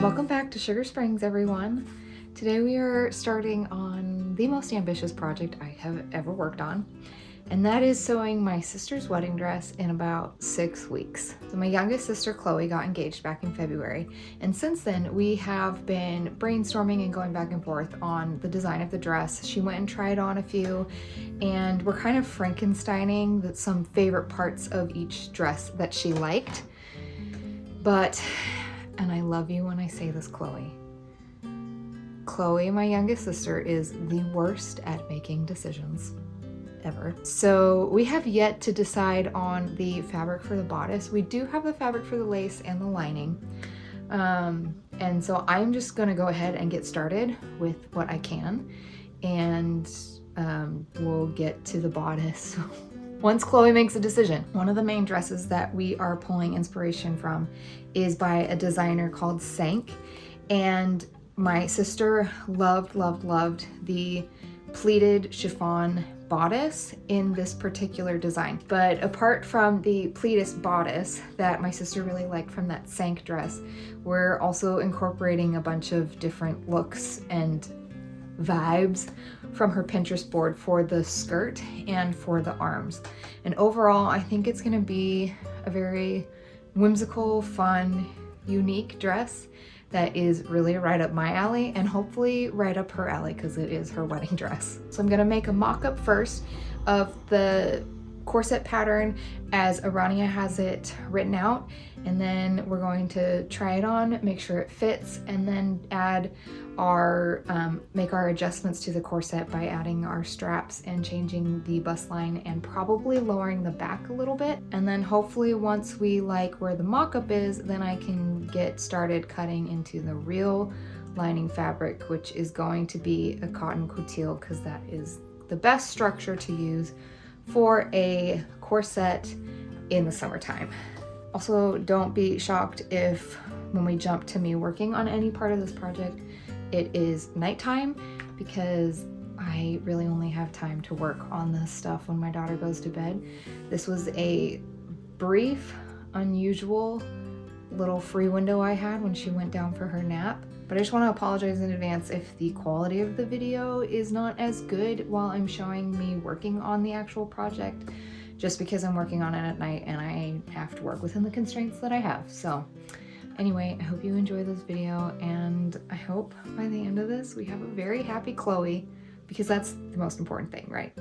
Welcome back to Sugar Springs, everyone. Today we are starting on the most ambitious project I have ever worked on, and that is sewing my sister's wedding dress in about 6 weeks. So my youngest sister, Chloe, got engaged back in February, and since then we have been brainstorming and going back and forth on the design of the dress. She went and tried on a few, and we're kind of Frankensteining some favorite parts of each dress that she liked. But, and I love you when I say this, Chloe, my youngest sister, is the worst at making decisions ever. So we have yet to decide on the fabric for the bodice. We do have the fabric for the lace and the lining. And so I'm just gonna go ahead and get started with what I can, and we'll get to the bodice once Chloe makes a decision. One of the main dresses that we are pulling inspiration from is by a designer called Sank, and my sister loved the pleated chiffon bodice in this particular design. But apart from the pleated bodice that my sister really liked from that Sank dress, we're also incorporating a bunch of different looks and vibes from her Pinterest board for the skirt and for the arms. And overall, I think it's gonna be a very whimsical, fun, unique dress that is really right up my alley, and hopefully right up her alley because it is her wedding dress. So I'm gonna make a mock-up first of the corset pattern as Arania has it written out, and then we're going to try it on, make sure it fits, and then add our make our adjustments to the corset by adding our straps and changing the bust line and probably lowering the back a little bit. And then hopefully once we like where the mock-up is, then I can get started cutting into the real lining fabric, which is going to be a cotton coutil because that is the best structure to use for a corset in the summertime. Also, don't be shocked if when we jump to me working on any part of this project, it is nighttime, because I really only have time to work on this stuff when my daughter goes to bed. This was a brief, unusual little free window I had when she went down for her nap. But I just want to apologize in advance if the quality of the video is not as good while I'm showing me working on the actual project, just because I'm working on it at night and I have to work within the constraints that I have. So anyway, I hope you enjoy this video, and I hope by the end of this we have a very happy Chloe, because that's the most important thing, right?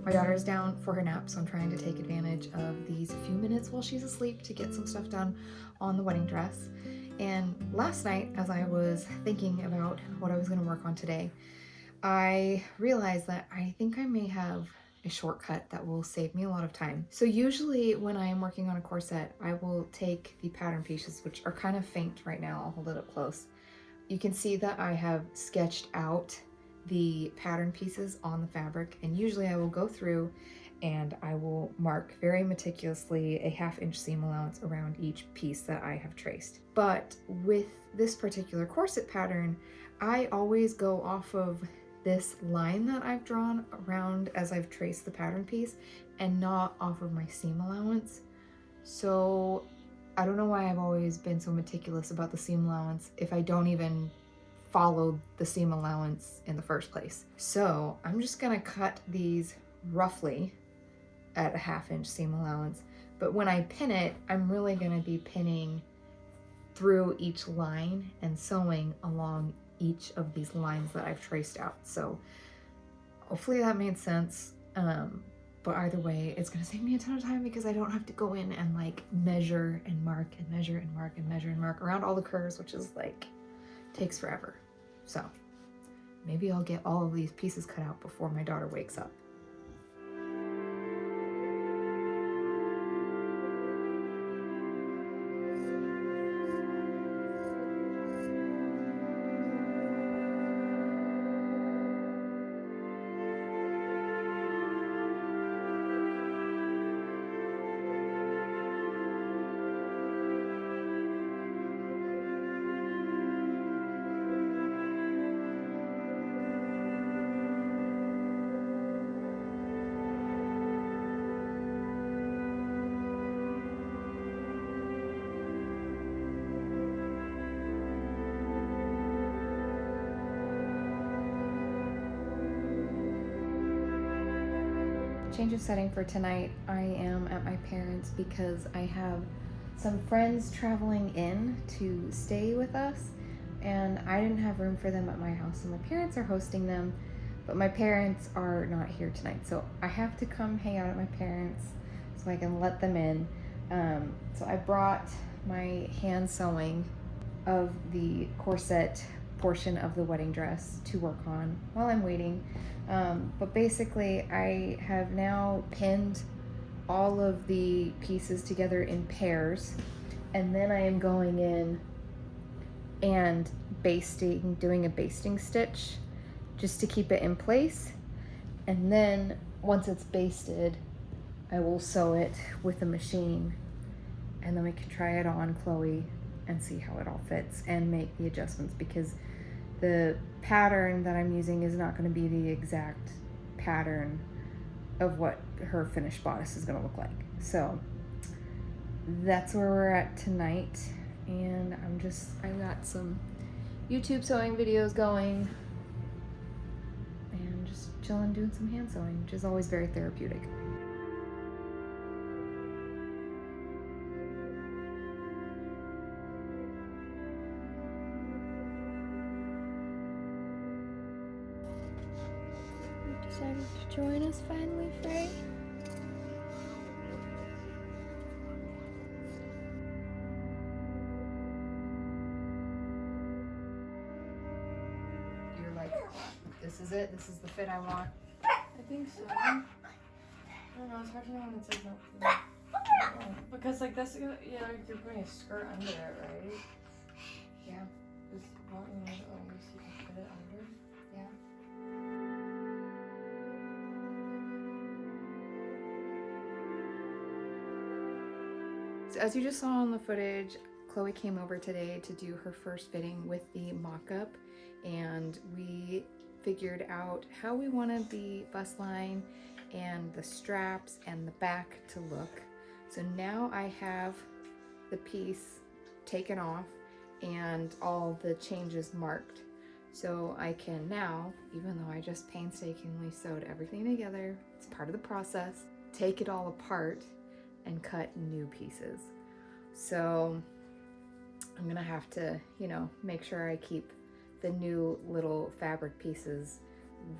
My daughter's down for her nap, so I'm trying to take advantage of these few minutes while she's asleep to get some stuff done on the wedding dress. And last night, as I was thinking about what I was going to work on today, I realized that I think I may have a shortcut that will save me a lot of time. So usually when I am working on a corset, I will take the pattern pieces, which are kind of faint right now. I'll hold it up close. You can see that I have sketched out the pattern pieces on the fabric, and usually I will go through and I will mark very meticulously a 1/2 inch seam allowance around each piece that I have traced. But with this particular corset pattern, I always go off of this line that I've drawn around as I've traced the pattern piece, and not off of my seam allowance. So I don't know why I've always been so meticulous about the seam allowance if I don't even follow the seam allowance in the first place. So I'm just gonna cut these roughly at a 1/2 inch seam allowance, but when I pin it, I'm really gonna be pinning through each line and sewing along each of these lines that I've traced out. So hopefully that made sense. But either way, it's gonna save me a ton of time because I don't have to go in and like measure and mark and measure and mark and measure and mark around all the curves, which is like takes forever. So maybe I'll get all of these pieces cut out before my daughter wakes up. Change of setting for tonight. I am at my parents' because I have some friends traveling in to stay with us, and I didn't have room for them at my house, so my parents are hosting them, but my parents are not here tonight, so I have to come hang out at my parents so I can let them in. So I brought my hand sewing of the corset portion of the wedding dress to work on while I'm waiting. But basically I have now pinned all of the pieces together in pairs, and then I am going in and doing a basting stitch just to keep it in place. And then once it's basted, I will sew it with a machine, and then we can try it on Chloe and see how it all fits and make the adjustments, because the pattern that I'm using is not going to be the exact pattern of what her finished bodice is going to look like. So that's where we're at tonight, and I got some YouTube sewing videos going and just chilling doing some hand sewing, which is always very therapeutic. Decided to join us finally, Frey. You're like, this is it? This is the fit I want? I think so. I don't know, it's hard to know when it says that. Because like that's, yeah, like you're putting a skirt under it, right? Yeah. Is part of it always you can fit it under? Yeah. So as you just saw on the footage, Chloe came over today to do her first fitting with the mock-up, and we figured out how we wanted the bust line and the straps and the back to look. So now I have the piece taken off and all the changes marked. So I can now, even though I just painstakingly sewed everything together, it's part of the process, take it all apart and cut new pieces. So I'm gonna have to, make sure I keep the new little fabric pieces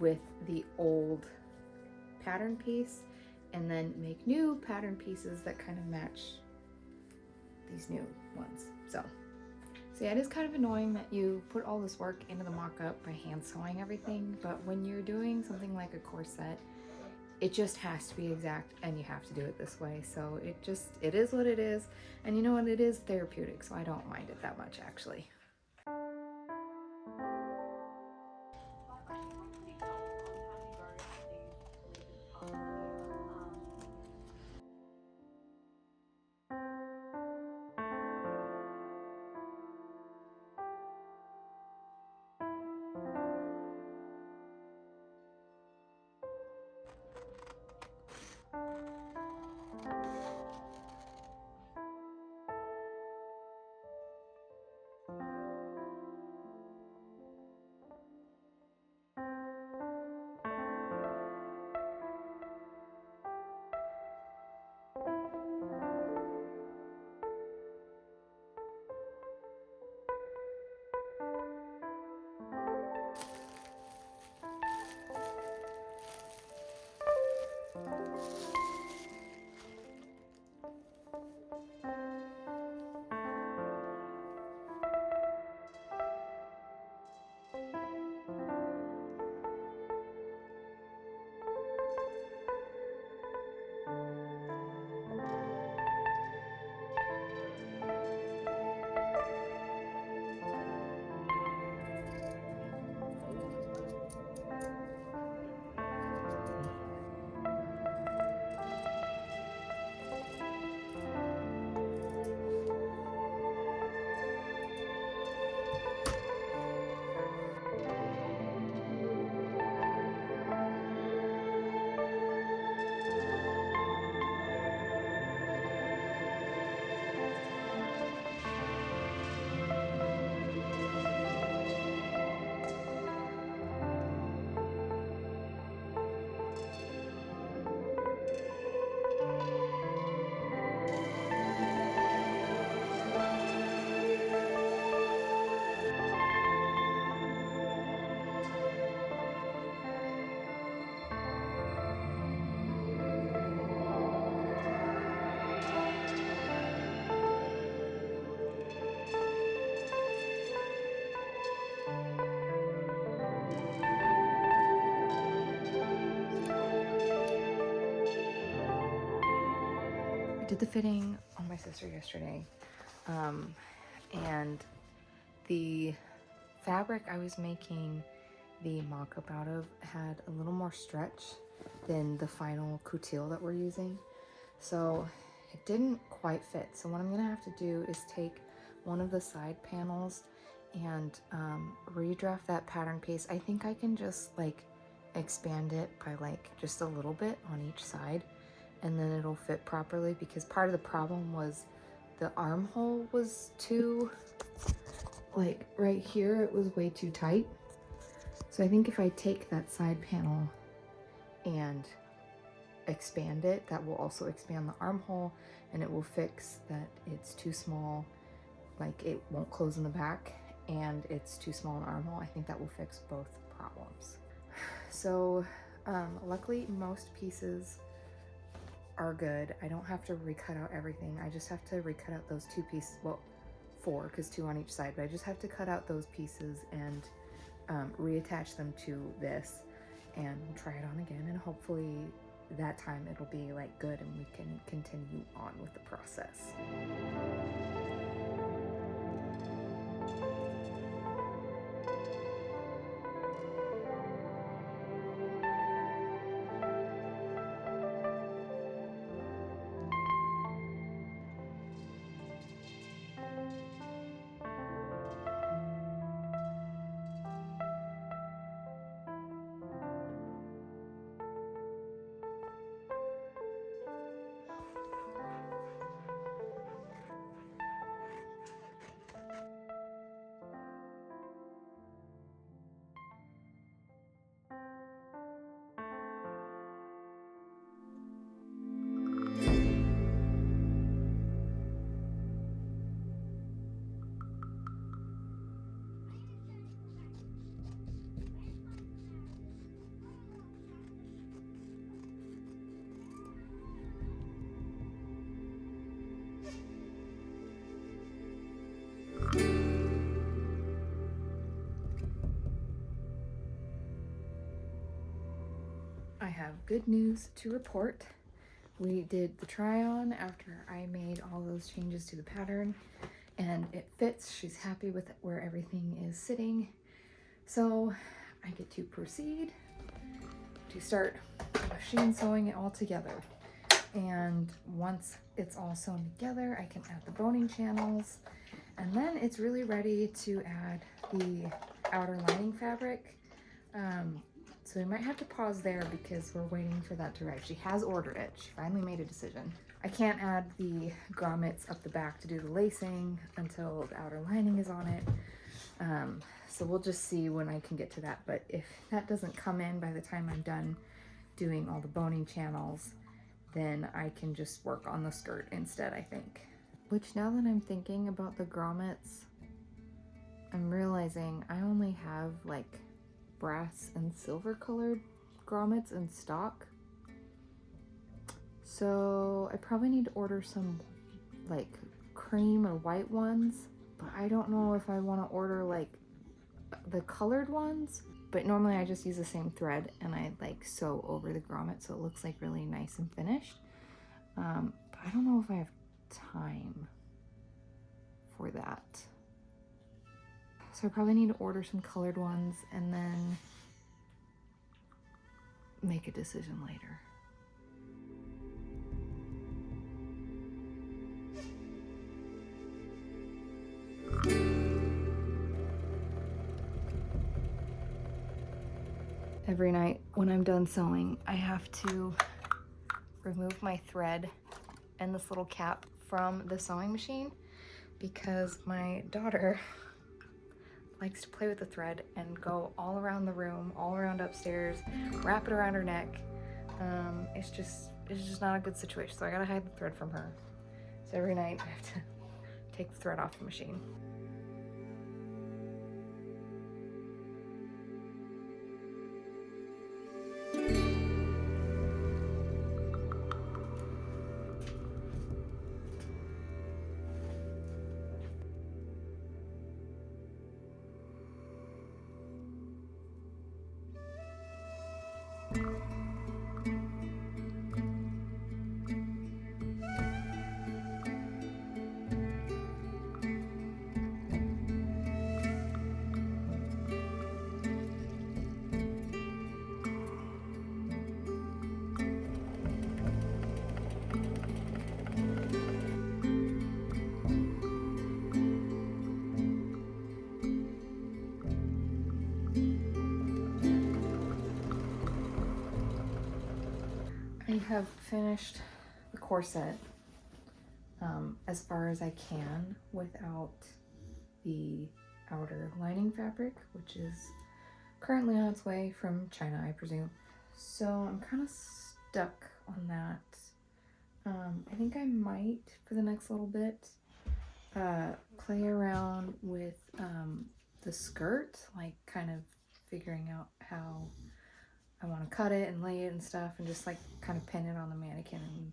with the old pattern piece, and then make new pattern pieces that kind of match these new ones. So yeah, it is kind of annoying that you put all this work into the mock-up by hand sewing everything, but when you're doing something like a corset, it just has to be exact, and you have to do it this way. So it is what it is, and you know what, it is therapeutic, so I don't mind it that much actually. did the fitting on my sister yesterday, and the fabric I was making the mock-up out of had a little more stretch than the final coutil that we're using, so it didn't quite fit. So what I'm gonna have to do is take one of the side panels and redraft that pattern piece. I think I can just like expand it by like just a little bit on each side, and then it'll fit properly, because part of the problem was the armhole was too, like right here, it was way too tight. So I think if I take that side panel and expand it, that will also expand the armhole, and it will fix that it's too small, like it won't close in the back, and it's too small in the armhole. I think that will fix both problems. So luckily most pieces are good. I don't have to recut out everything. I just have to recut out those 2 pieces, well 4, because 2 on each side, but I just have to cut out those pieces and reattach them to this, and we'll try it on again, and hopefully that time it'll be like good and we can continue on with the process. I have good news to report. We did the try on after I made all those changes to the pattern, and it fits. She's happy with where everything is sitting. So I get to proceed to start machine sewing it all together. And once it's all sewn together, I can add the boning channels, and then it's really ready to add the outer lining fabric. So we might have to pause there because we're waiting for that to arrive. She has ordered it. She finally made a decision. I can't add the grommets up the back to do the lacing until the outer lining is on it. So we'll just see when I can get to that. But if that doesn't come in by the time I'm done doing all the boning channels, then I can just work on the skirt instead, I think. Which, now that I'm thinking about the grommets, I'm realizing I only have like brass and silver colored grommets in stock. So I probably need to order some like cream or white ones, but I don't know if I want to order like the colored ones. But normally I just use the same thread and I like sew over the grommet so it looks like really nice and finished. But I don't know if I have time for that. So I probably need to order some colored ones and then make a decision later. Every night when I'm done sewing, I have to remove my thread and this little cap from the sewing machine because my daughter likes to play with the thread and go all around the room, all around upstairs, wrap it around her neck. It's just not a good situation. So I gotta hide the thread from her. So every night I have to take the thread off the machine. I have finished the corset as far as I can without the outer lining fabric, which is currently on its way from China, I presume. So I'm kind of stuck on that. I think I might, for the next little bit, play around with the skirt, like kind of figuring out how I want to cut it and lay it and stuff, and just like kind of pin it on the mannequin and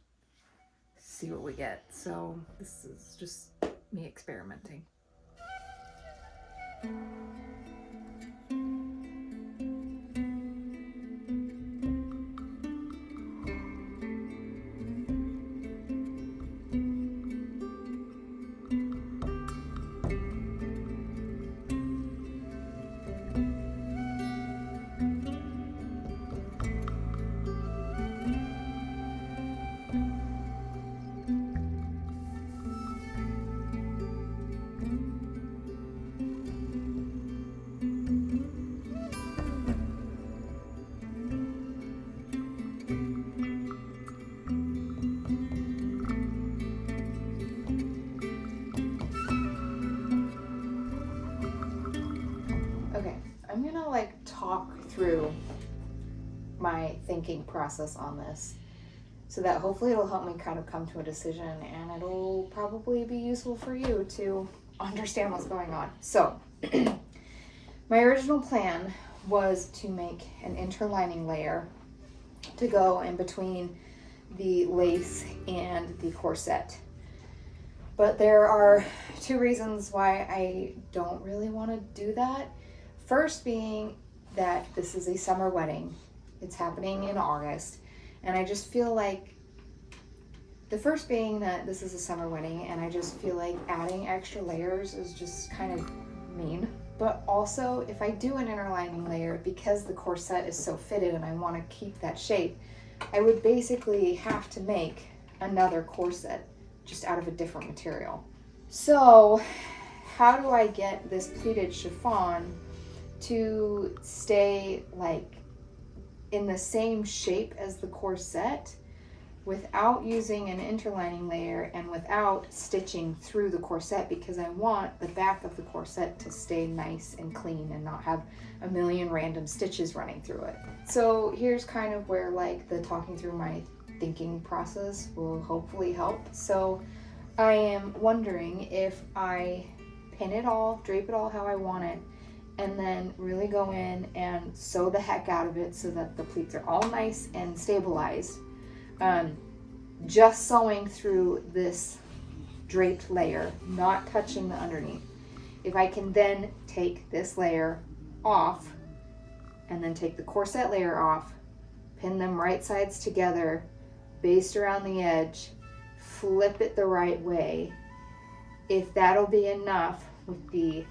see what we get. So this is just me experimenting. Okay, I'm gonna like talk through my thinking process on this so that hopefully it'll help me kind of come to a decision, and it'll probably be useful for you to understand what's going on. So my original plan was to make an interlining layer to go in between the lace and the corset. But there are two reasons why I don't really want to do that. First being that this is a summer wedding. It's happening in August. And I just feel like, the first being that this is a summer wedding, and I just feel like adding extra layers is just kind of mean. But also, if I do an interlining layer, because the corset is so fitted and I want to keep that shape, I would basically have to make another corset just out of a different material. So how do I get this pleated chiffon to stay like in the same shape as the corset without using an interlining layer and without stitching through the corset, because I want the back of the corset to stay nice and clean and not have a million random stitches running through it. So here's kind of where like the talking through my thinking process will hopefully help. So I am wondering if I pin it all, drape it all how I want it, and then really go in and sew the heck out of it so that the pleats are all nice and stabilized. Just sewing through this draped layer, not touching the underneath. If I can then take this layer off and then take the corset layer off, pin them right sides together, baste around the edge, flip it the right way, if that'll be enough with the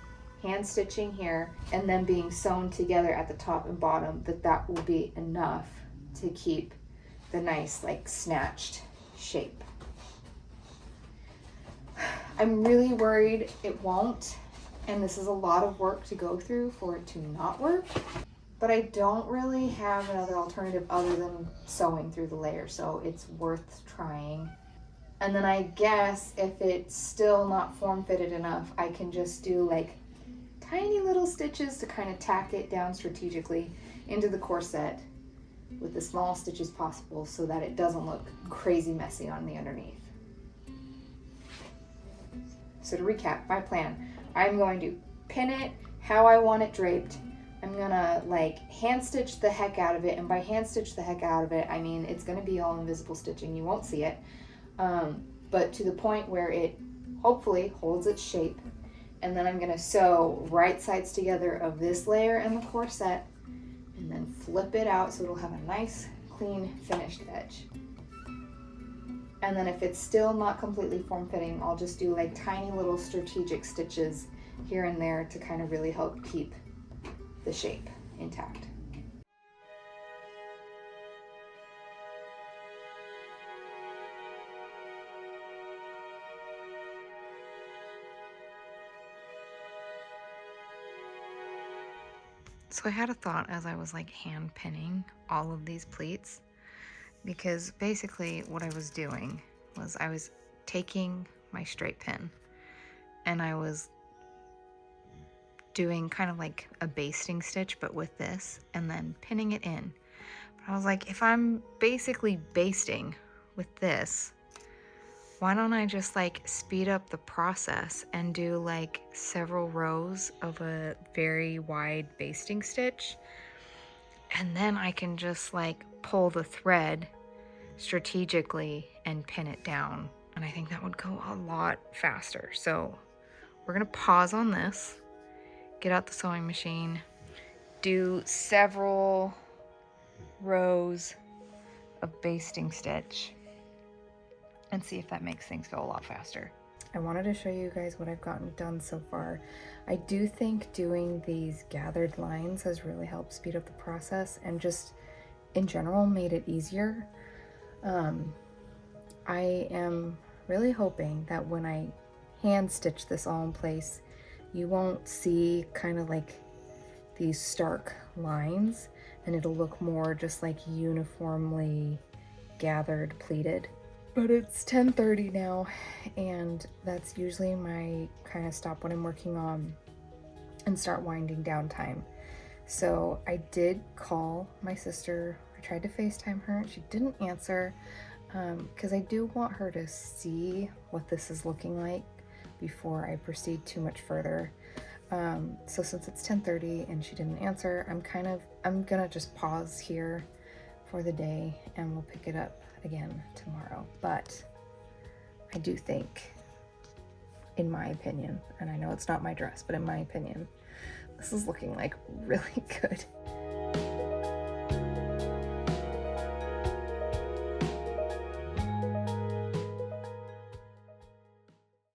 hand stitching here and then being sewn together at the top and bottom, that will be enough to keep the nice like snatched shape. I'm really worried it won't, and this is a lot of work to go through for it to not work, but I don't really have another alternative other than sewing through the layer, so it's worth trying. And then I guess if it's still not form fitted enough, I can just do like tiny little stitches to kind of tack it down strategically into the corset with the smallest stitches possible so that it doesn't look crazy messy on the underneath. So to recap my plan, I'm going to pin it how I want it draped. I'm gonna like hand stitch the heck out of it, and by hand stitch the heck out of it, I mean it's gonna be all invisible stitching, you won't see it, but to the point where it hopefully holds its shape. And then I'm gonna sew right sides together of this layer and the corset, and then flip it out so it'll have a nice, clean, finished edge. And then if it's still not completely form-fitting, I'll just do like tiny little strategic stitches here and there to kind of really help keep the shape intact. So I had a thought as I was like hand pinning all of these pleats, because basically what I was doing was I was taking my straight pin and I was doing kind of like a basting stitch but with this, and then pinning it in. But I was like, if I'm basically basting with this, why don't I just like speed up the process and do like several rows of a very wide basting stitch, and then I can just like pull the thread strategically and pin it down. And I think that would go a lot faster. So we're gonna pause on this, get out the sewing machine, do several rows of basting stitch, and see if that makes things go a lot faster. I wanted to show you guys what I've gotten done so far. I do think doing these gathered lines has really helped speed up the process and just in general made it easier. I am really hoping that when I hand stitch this all in place, you won't see kind of like these stark lines, and it'll look more just like uniformly gathered pleated. But it's 10:30 now, and that's usually my kind of stop when I'm working on and start winding down time. So I did call my sister. I tried to FaceTime her and she didn't answer, because I do want her to see what this is looking like before I proceed too much further. So since it's 10:30 and she didn't answer, I'm gonna just pause here for the day and we'll pick it up again tomorrow. But I do think, in my opinion, and I know it's not my dress, but in my opinion, this is looking like really good.